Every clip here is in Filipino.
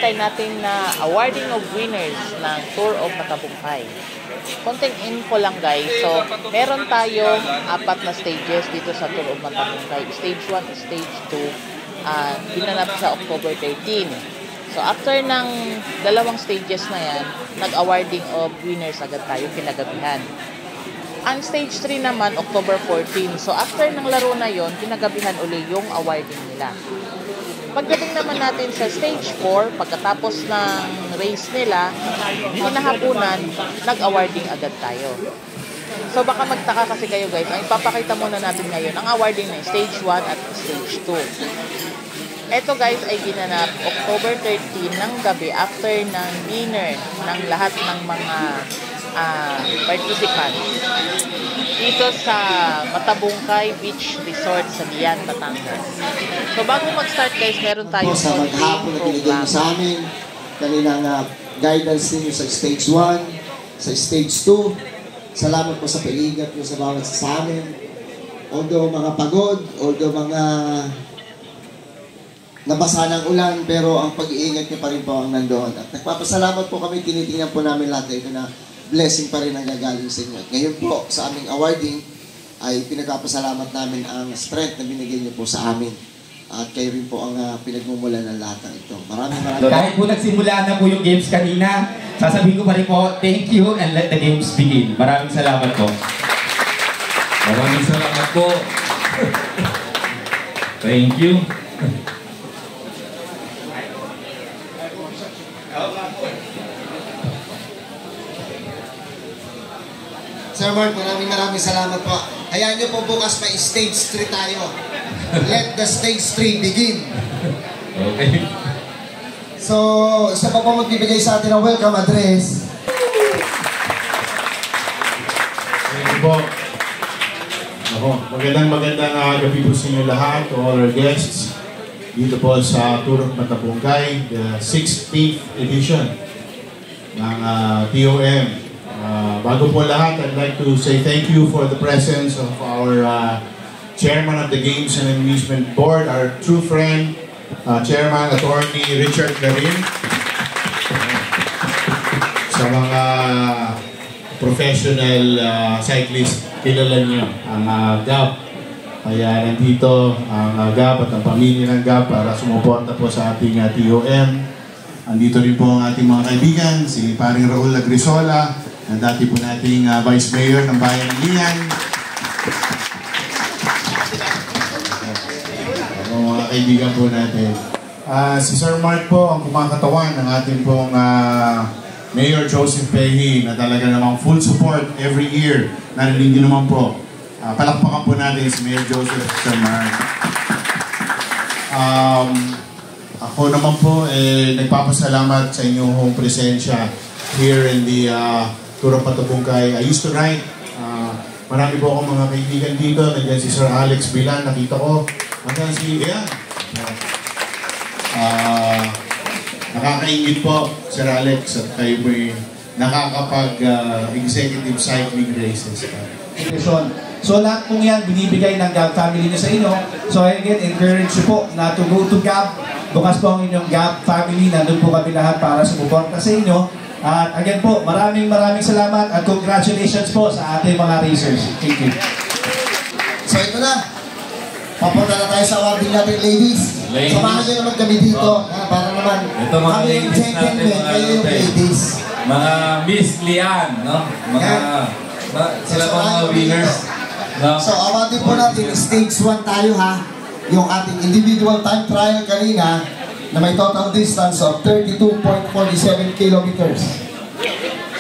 try natin na awarding of winners ng Tour of Matabungkay. Konting info lang guys. So, meron tayong 4 na stages dito sa Tour of Matabungkay. Stage 1, Stage 2, ginanap sa October 13. So, after ng 2 stages na yan, nag-awarding of winners agad tayo kinagabihan. Ang Stage 3 naman, October 14. So, after ng laro na yon, kinagabihan uli yung awarding nila. Pagdating naman natin sa Stage 4, pagkatapos ng race nila, kinahapunan, nag-awarding agad tayo. So baka magtaka kasi kayo guys, ang ipapakita muna natin ngayon ang awarding ng Stage 1 at Stage 2. Ito guys ay ginanap October 13 ng gabi after ng dinner ng lahat ng mga participants dito sa Matabungkay Beach Resort sa Lian, Batangas. So bago mag-start guys, meron tayong sa maghapon na binigay mo sa amin, kaninang guidance ninyo sa Stage 1, sa Stage 2. Salamat po sa pag-iingat nyo sa bawat sa amin. Although mga pagod, although mga nabasa ng ulan, pero ang pag-iingat nyo pa rin po ang nandoon. At nagpapasalamat po kami, tinitingnan po namin lahat ito na blessing pa rin ang gagaling sa inyo. At ngayon po, sa aming awarding, ay pinagpapasalamat namin ang strength na binigay niyo po sa amin. At kayo rin po ang pinagmumulan ng lahat ng ito. Maraming. Kahit po nagsimula na po yung games kanina, sasabihin ko pa rin po, thank you and let the games begin. Maraming salamat po. Maraming salamat po. Thank you. Sir Mark, maraming salamat po. Hayaan niyo po bukas may Stage 3 tayo. Let the Stage 3 begin. Okay. So, isa pa po magbibigay sa atin ng welcome address. Thank you po. Magandang gabi po sa inyo lahat, to all our guests. Dito po sa Tour of Matabungkay, the 16th edition ng TOM. Bago po lahat, I'd like to say thank you for the presence of our Chairman of the Games and Amusement Board, our true friend, Chairman Attorney Richard Garin. Sa mga professional cyclist, kilala niyo ang GAP. Kaya nandito ang GAP at ang pamilya ng GAP para sumuporta po sa ating TOM. Andito rin po ang ating mga kaibigan, si paring Raul Agrisola, na dati po nating Vice Mayor ng Bayan ng Lian. Mga kaibigan po natin. Si Sir Mark po ang kumakatawan ng ating pong Mayor Joseph Pehi na talaga namang full support every year. Narinig din naman po. Palakpakan po natin si Mayor Joseph, Sir Mark. Ako naman po nagpapasalamat sa inyong presensya here in the Tour of Matabungkay. I used to ride. Marami po akong mga kaibigan dito. Nandiyan si Sir Alex Bilan, nakita ko. Hanggang si Ian. Nakakaingit po, Sir Alex, at kayo po nakakapag-executive cycling races. So lahat pong yan binibigay ng Gab family niyo sa inyo. So again, encourage you po na to go to Gab. Bukas po ang inyong Gab family. Nandun po kami lahat para sumuporta sa inyo. At again po, maraming salamat at congratulations po sa ating mga racers. Thank you. So ito na. Papunta na tayo sa awarding natin, ladies. Samahan nyo naman kami dito. Para naman, ito mga ladies natin, kayo yung ladies. Mga Miss Lian, no? Sila pa mga winners. No? So awarding po natin, Stage 1 tayo ha. Yung ating individual time trial kanina, na may total distance of 32.47 kilometers.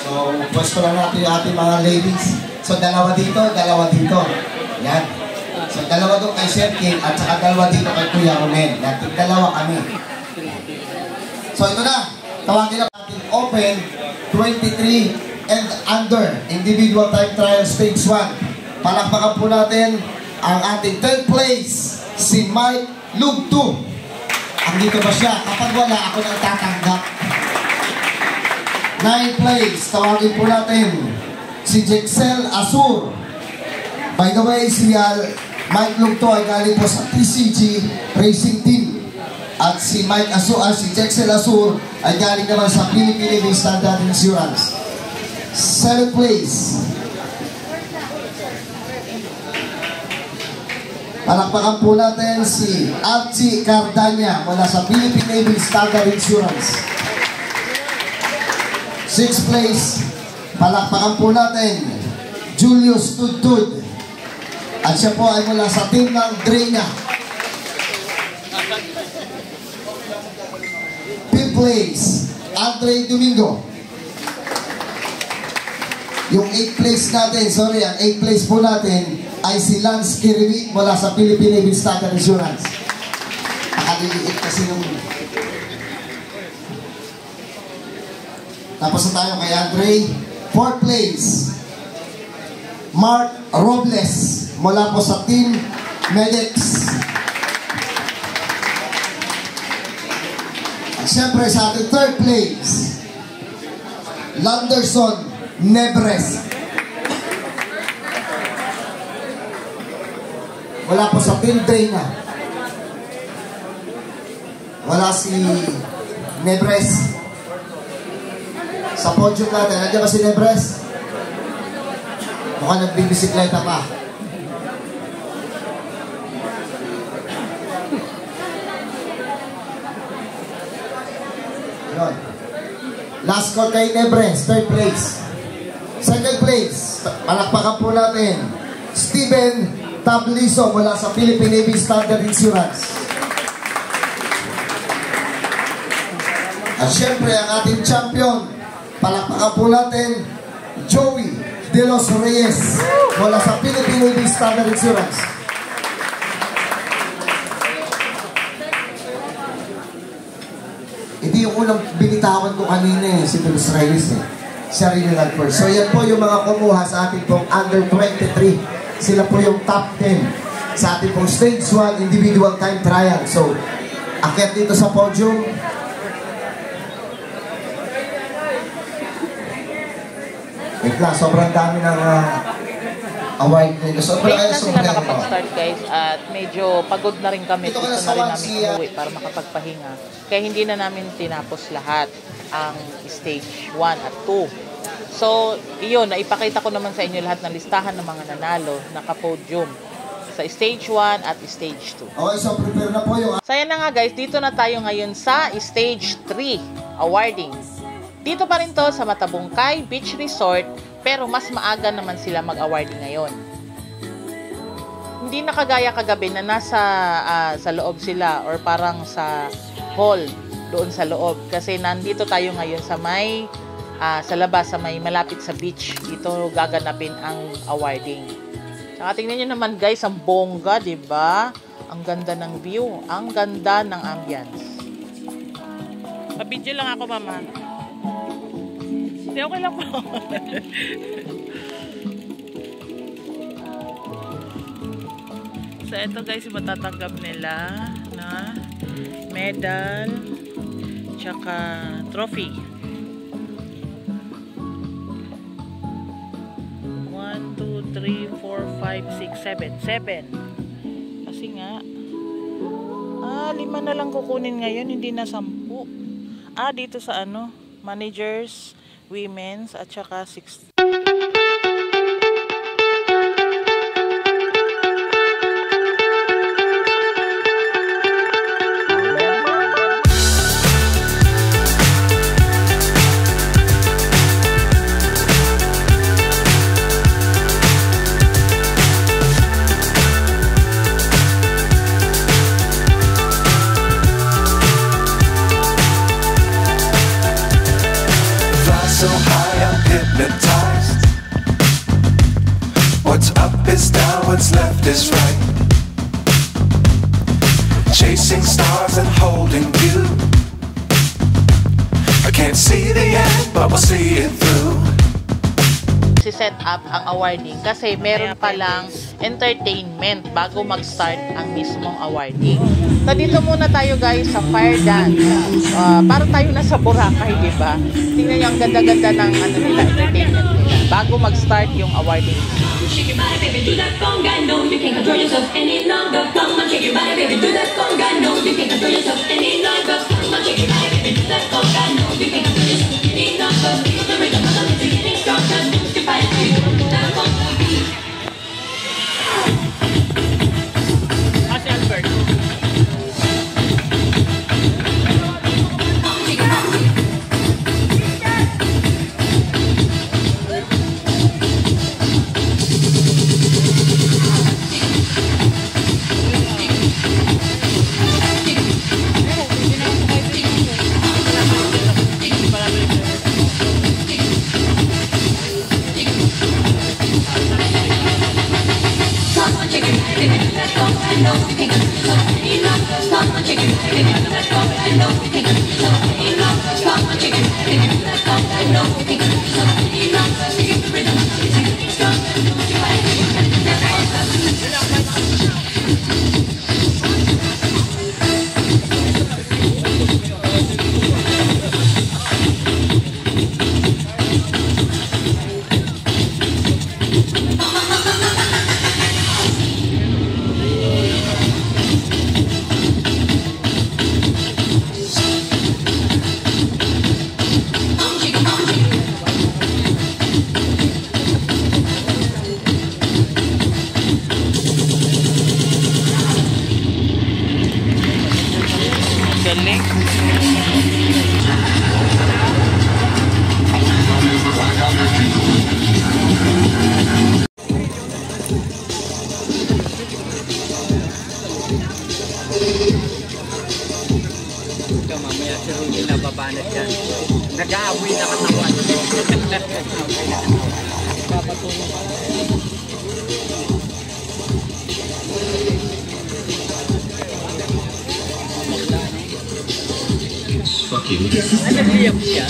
So, pwesto lang natin yung ating mga ladies. So, dalawa dito. Yan. So, dalawa doon kay Sir King at saka dalawa dito kay Kuya Romel. Yan, dalawa kami. So, ito na. Tawagin na natin open 23 and under individual time trial stage 1. Palakpakan po natin ang ating 10th place, si Mike Lugto. Andito ba siya? Kapag wala, ako nang tatanggap. 9th place, tawagin po natin si Jexel Asur. By the way, si Mike Lugto ay galing po sa TCG Racing Team. At si Mike Asur, si Jexel Asur ay galing naman sa Philippine Living Standard Insurance. 7th place. Palakpakan po natin si Archie Cardania mula sa Philippine Living Standard Insurance. 6th place. Palakpakan po natin Julius Tudtud. At siya po ay mula sa team ng Drena. 5th place, Andre Domingo. Yung 8th place natin, sorry, ang 8th place po natin ay si Lance Kiriwi mula sa Philippine Living Standard Insurance. Nakaliliit kasi nung... Tapos na tayo kay Andre. 4th place, Mark Robles mula po sa Team Medics. Siyempre sa ating 3rd place, Landerson Nebres. Wala po sa Team Drena. Wala si Nebres. Sa podium natin, nandiyan ba si Nebres? Mukhang nagbibisikleta pa. Yun. Last call kay Nebres, 3rd place. 2nd place, palakpakan po natin, Steven Tabliso mula sa Philippine Navy Standard Insurance. At syempre ang ating champion, palakpakan po natin, Joey De Los Reyes mula sa Philippine Navy Standard Insurance. Hindi yung unang binitawan ko kanina si De Los Reyes Siya rin yung nag-first. So yan po yung mga kumuha sa ating pong under 23. Sila po yung top 10 sa ating pong stage 1 individual time trial. So, akyat dito sa podium. Wait lang, sobrang dami ng award nila. Late na sila nakapag-start guys at medyo pagod na rin kami. Gusto na rin namin umuwi para makapagpahinga. Kaya hindi na namin tinapos lahat ang stage 1 at 2. So, iyon, naipakita ko naman sa inyo lahat ng listahan ng mga nanalo, naka-podium sa stage 1 at stage 2. Okay, so prepare na po yung... So, yan na nga guys, dito na tayo ngayon sa stage 3 awarding. Dito pa rin to sa Matabungkay Beach Resort, pero mas maaga naman sila mag-awarding ngayon. Hindi na kagaya kagabi na nasa sa loob sila or parang sa hall doon sa loob. Kasi nandito tayo ngayon sa may sa labas, sa may malapit sa beach. Dito gaganapin ang awarding. Saka tingnan nyo naman guys, ang bongga, diba? Ang ganda ng view, ang ganda ng ambience. Pa-video lang ako, mama. Hindi, okay lang po. So, ito guys, matatanggap nila na medal tsaka trophy. 1, 2, 3, 4, 5, 6, 7 kasi nga 5 na lang kukunin ngayon, hindi na 10. Dito sa ano, managers, women's at saka 6. So high I'm hypnotized. What's up is down, what's left is right. Chasing stars and holding you. I can't see the end, but we'll see it through. Si-set up ang awarding kasi meron palang entertainment bago mag-start ang mismong awarding. So dito muna tayo guys sa fire dance. Parang tayo nasa Boracay, di ba? Tingnan niyo ang ganda-ganda ng ano nila, entertainment nila bago mag-start yung awarding. Shake your body, baby, do that conga. No, you can't control yourself any longer. Come on, shake your body, baby, do that conga. No, you can't Galing. Ito mamaya si Rudy na babanat yan. Nag-aawi na katawan. Papatulong pa lang. Fuck you. Ano liyak siya?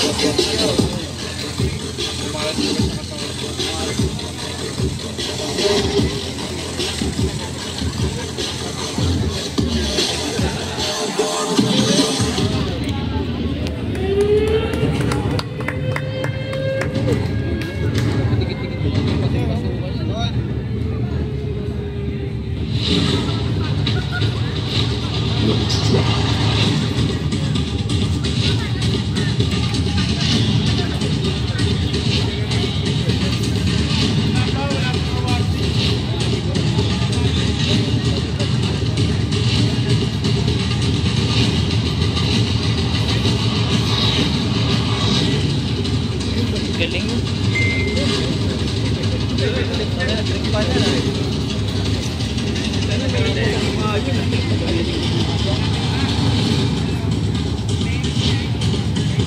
Galing.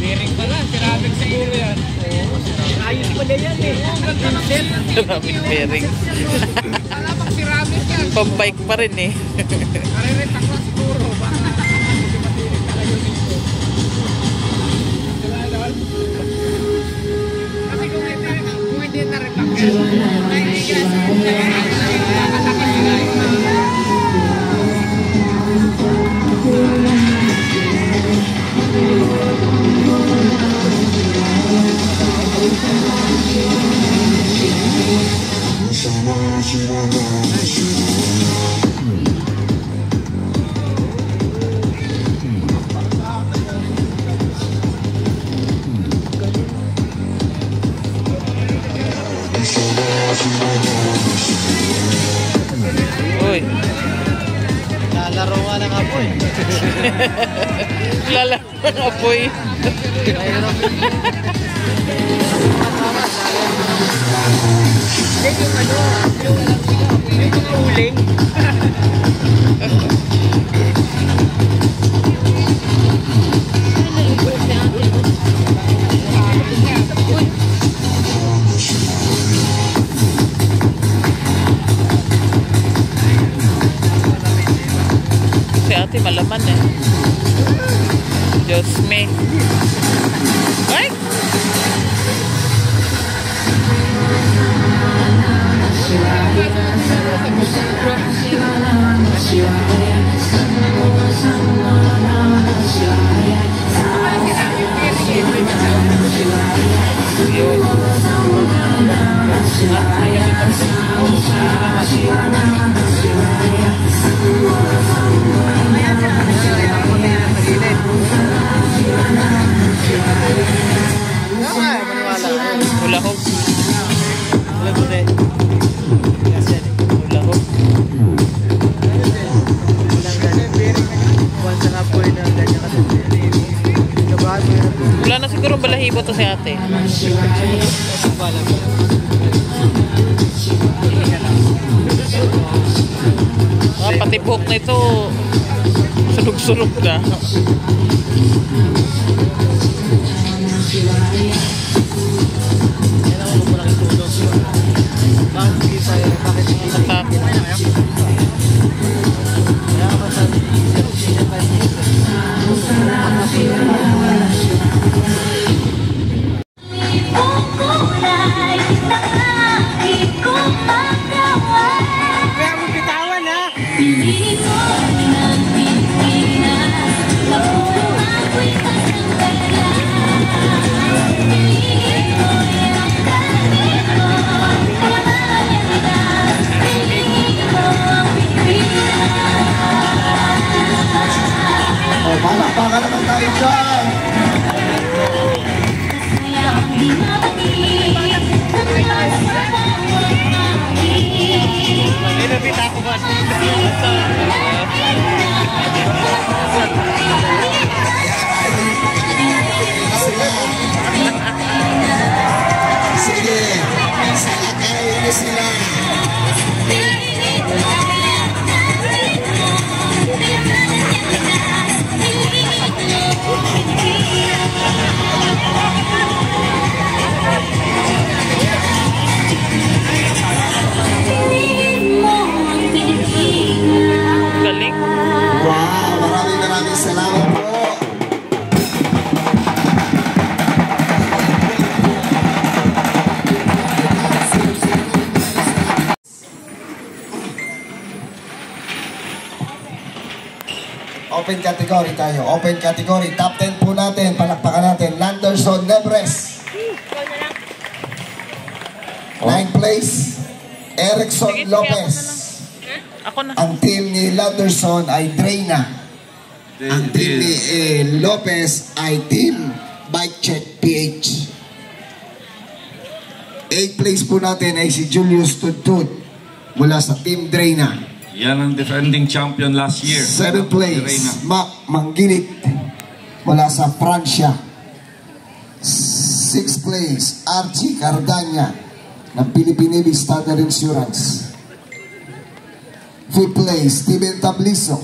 Bearing pala, ceramic siguro yan. Ayos pala yan eh. Ceramic bearing. Alam ang ceramic yan. Pambike pa rin eh. Karirita ko siguro. Baka matinig na kayo dito. Kasi kung hindi na rin Uy. Lalaro nga ng apoy. Lalaro ng apoy. yung uling. Si ate malaman eh. Diyos me. Ay! Yun. si ate. Pati buhok na ito, sunog-sunog na. Palakpakan naman tayo dyan! Sige, salakayin niyo sila. Galing. Wow, maraming salamat po. Open category tayo. Open category. Top 10 po natin. Palakpakan natin. Landerson Nebres. 9th place. Erickson Lopez. Ako na. Ang team ni Landerson ay Dreyna. Ang team ni Lopez ay Team Bike Check PH. 8th place po natin ay si Julius Tudtud mula sa Team Dreyna. Yan ang defending champion last year. 7th place, Mac Mangginit mula sa Pransya. 6th place, Archie Cardanya ng Philippine Navy Standard Insurance. 5th place, Steven Tabliso,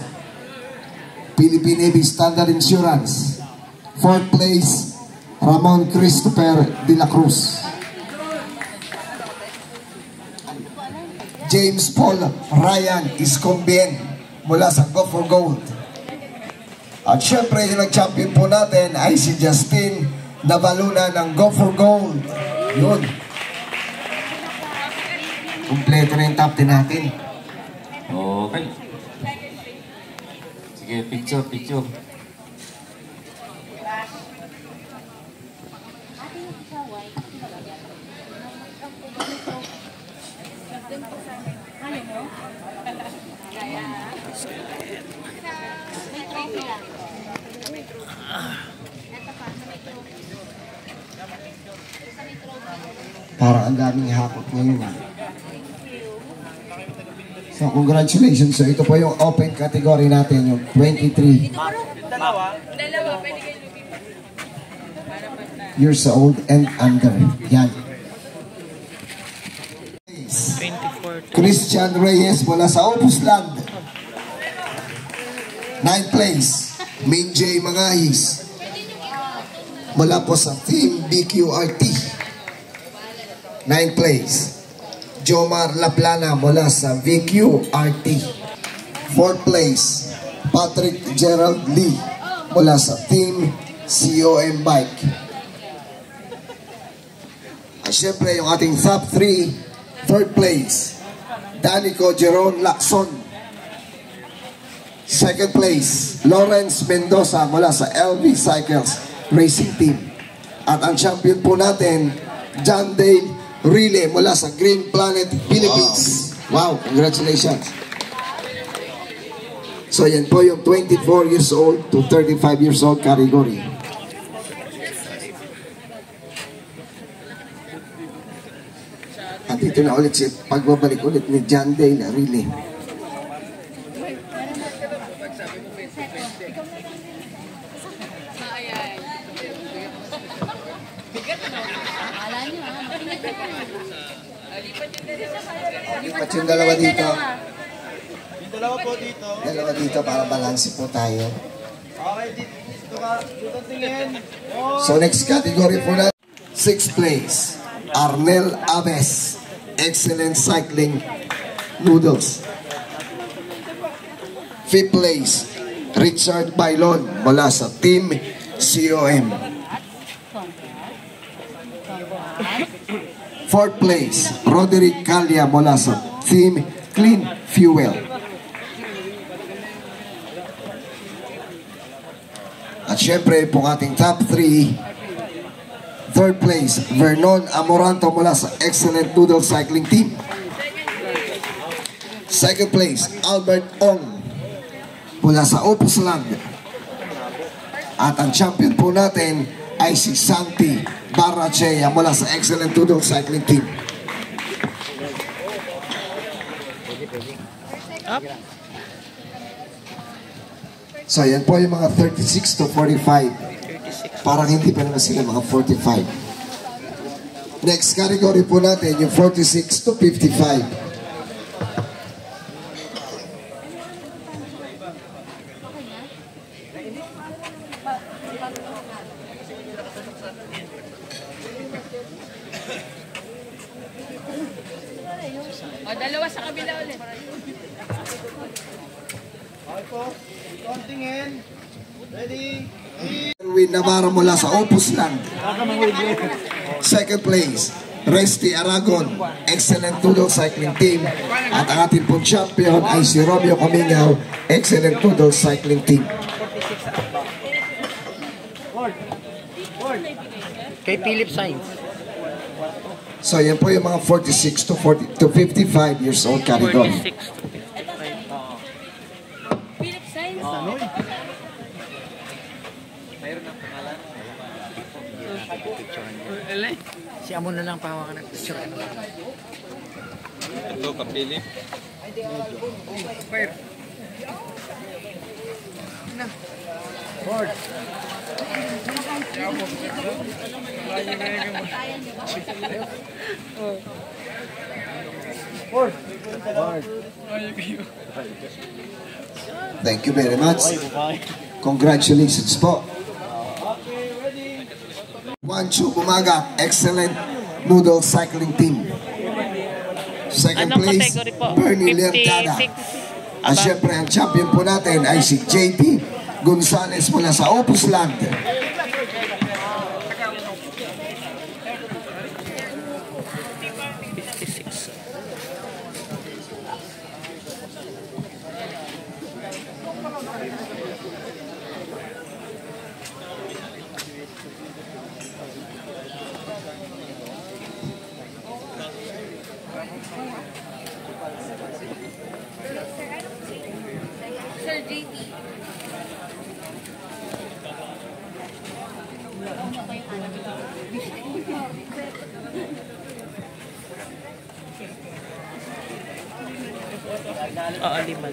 Philippine Navy Standard Insurance. 4th place, Ramon Christopher de la Cruz. James Paul Ryan Iscombien mula sa Go for Gold. At syempre yung nag-champion po natin ay si Justin Navaluna ng Go for Gold. Yun. Kompleto na yung top 10 natin. Okay. Sige, picture. Parang ang daming hakot ngayon. So congratulations. So ito po yung open category natin, yung 23 years old and under. Yan. 24. Christian Reyes mula sa Opusland. 9th place, Min J. Mangahis mula po sa Team BQRT. 9th place, Jomar Laplana mula sa VQRT. 4th place, Patrick Gerald Lee mula sa Team COM Bike. At syempre yung ating top 3, 3rd place, Danico Jeron Lacson. 2nd place, Lawrence Mendoza mula sa LV Cycles Racing Team. At ang champion po natin, John Dale Rile mula sa Green Planet Philippines. Wow, congratulations. So yan po yung 24 years old to 35 years old category. At dito na ulit si pagbabalik ulit ni John Dale Rile. Akala nyo ha, makinig ka na. Lipat yung dalawa dito. Yung dalawa po dito. Dalawa dito para balanse po tayo. Okay, dito ka. Dito tingin. So next category po na 6th place, Arnel Aves, excellent cycling noodles. 5th place, Richard Bailon mula sa Team COM. 4th place, Roderick Calya mula sa Team Clean Fuel. At syempre pong ating top 3, 3rd place, Vernon Amoranto mula sa Excellent Noodle Cycling Team. 2nd place, Albert Ong mula sa Opus Land. At ang champion po natin ay si Santi Barrachea mula sa Excellent Noodle Cycling Team. So yan po yung mga 36 to 45. Parang hindi pa naman sila mga 45. Next category po natin yung 46 to 55. O, dalawa sa kabila ulit. Okay po. Tingin. Ready? Win Navarro mula sa Opus Land. 2nd place, Resty Aragon, Excellent Noodle Cycling Team. At ang ating pong champion ay si Romeo Camingaw, Excellent Noodle Cycling Team. Kay Philip Sainz. So yan po yung mga 46 to 55 years old category. 46 to 55. Philip Sainz. Si Amon na lang pahawakan ng picture. Ito, kapilip. Board. Board. Thank you very much. Congratulations po. Juancho Bumaga, Excellent Noodle Cycling Team. 2nd Anong place, category po? Bernie Lertada. 56. At syempre ang champion po natin ay si JT Gonzales mula sa Opus Land. Sir JT. Oo, lima.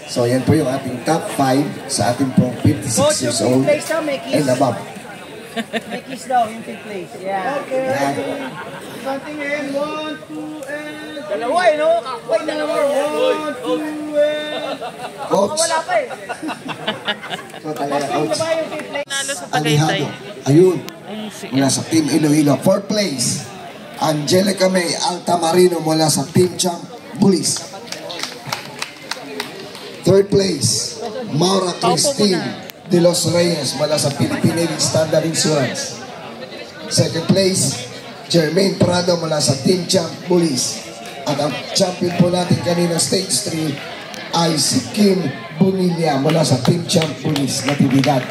So yan po yung ating top 5 sa ating pong 56 years old and above. May kiss daw yung fifth place. Yeah. Okay. Yan. Tingin. 1, 2, and... Dalawa eh, no? Kakway dalawa. 1, 2, and... Coach. Wala pa eh. So talaga, coach. Ba yung fifth place? Nalo sa Tagaytay. Alihado. Ayun. Ay, si Mula sa Team Iloilo. 4th place, Angelica May Altamarino mula sa Team Champ Bullies. 3rd place, Maura Christine de los Reyes mula sa Philippine Navy Standard Insurance. 2nd place, Jermaine Prado mula sa Team Champ Bullies. At ang champion po natin kanina stage 3 ay si Kim Bonilla mula sa Team Champ Bullies Natividad.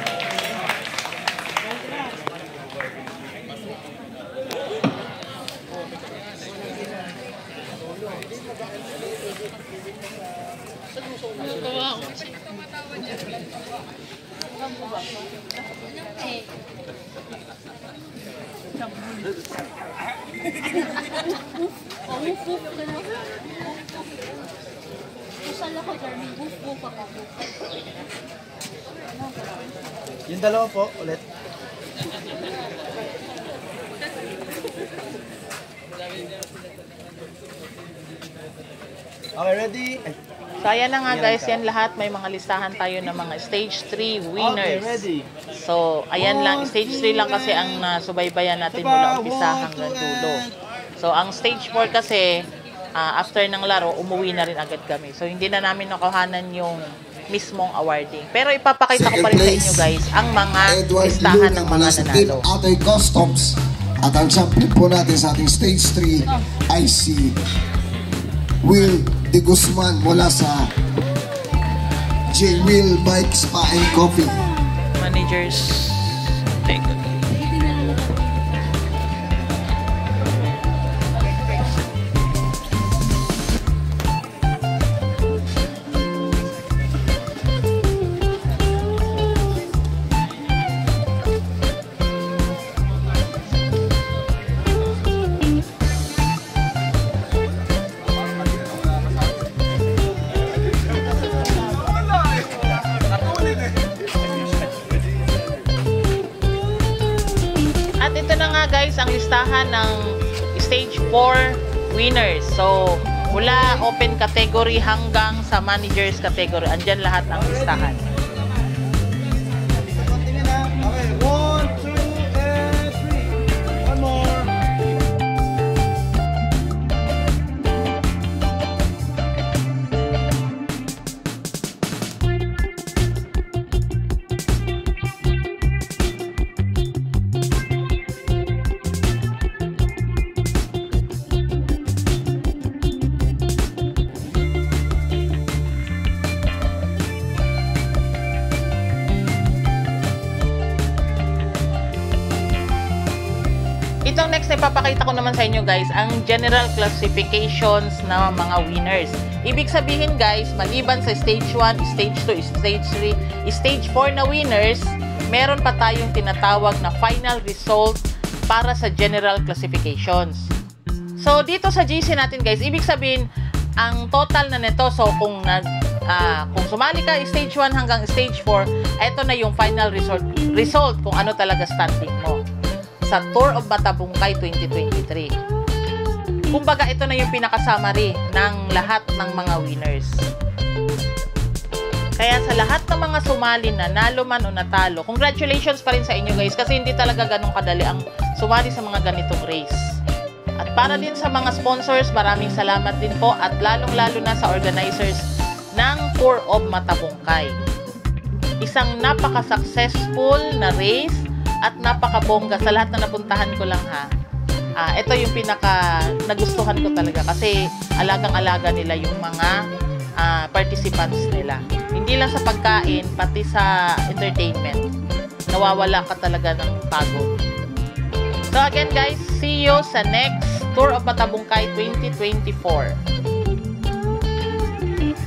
Woof ka na. Kusal ako, Jeremy. Woof ako. Yung dalawa po, ulit. Okay, ready? So ayan na nga guys, yan lahat. May mga listahan tayo ng mga stage 3 winners. Okay, ready. So ayan lang, stage 3 lang kasi ang nasubaybayan natin mula umpisa hanggang dulo. So ang stage 4 kasi, after ng laro, umuwi na rin agad kami. So hindi na namin nakuhanan yung mismong awarding. Pero ipapakita ko pa rin sa inyo guys ang mga listahan ng mga nanalo. Atoy Customs. At ang champion po natin sa ating stage 3 ay si Will De Guzman mula sa J. Will Bike Spa and Coffee. Managers. Take it. Guys, ang listahan ng stage 4 winners. So, mula open category hanggang sa managers category. Andyan lahat ang listahan. Okay, 1, 2, and 3. One more. Itong next na ipapakita ko naman sa inyo guys, ang general classifications ng mga winners. Ibig sabihin guys, maliban sa stage 1, stage 2, stage 3, stage 4 na winners, meron pa tayong tinatawag na final result para sa general classifications. So dito sa GC natin guys, ibig sabihin, ang total na nito, so kung sumali ka stage 1 hanggang stage 4, ito na yung final result kung ano talaga standing mo sa Tour of Matabungkay 2023. Kumbaga, ito na yung pinaka-summary ng lahat ng mga winners. Kaya sa lahat ng mga sumali na nalo man o natalo, congratulations pa rin sa inyo guys kasi hindi talaga ganun kadali ang sumali sa mga ganitong race. At para din sa mga sponsors, maraming salamat din po at lalong-lalo na sa organizers ng Tour of Matabungkay. Isang napaka-successful na race at napakabongga sa lahat na napuntahan ko lang ha. Ito yung pinaka nagustuhan ko talaga kasi alagang-alaga nila yung mga participants nila. Hindi lang sa pagkain, pati sa entertainment. Nawawala ka talaga ng pagod. So again guys, see you sa next Tour of Matabungkay 2024.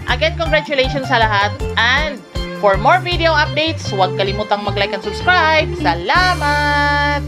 Again, congratulations sa lahat and for more video updates, huwag kalimutang mag-like and subscribe. Salamat!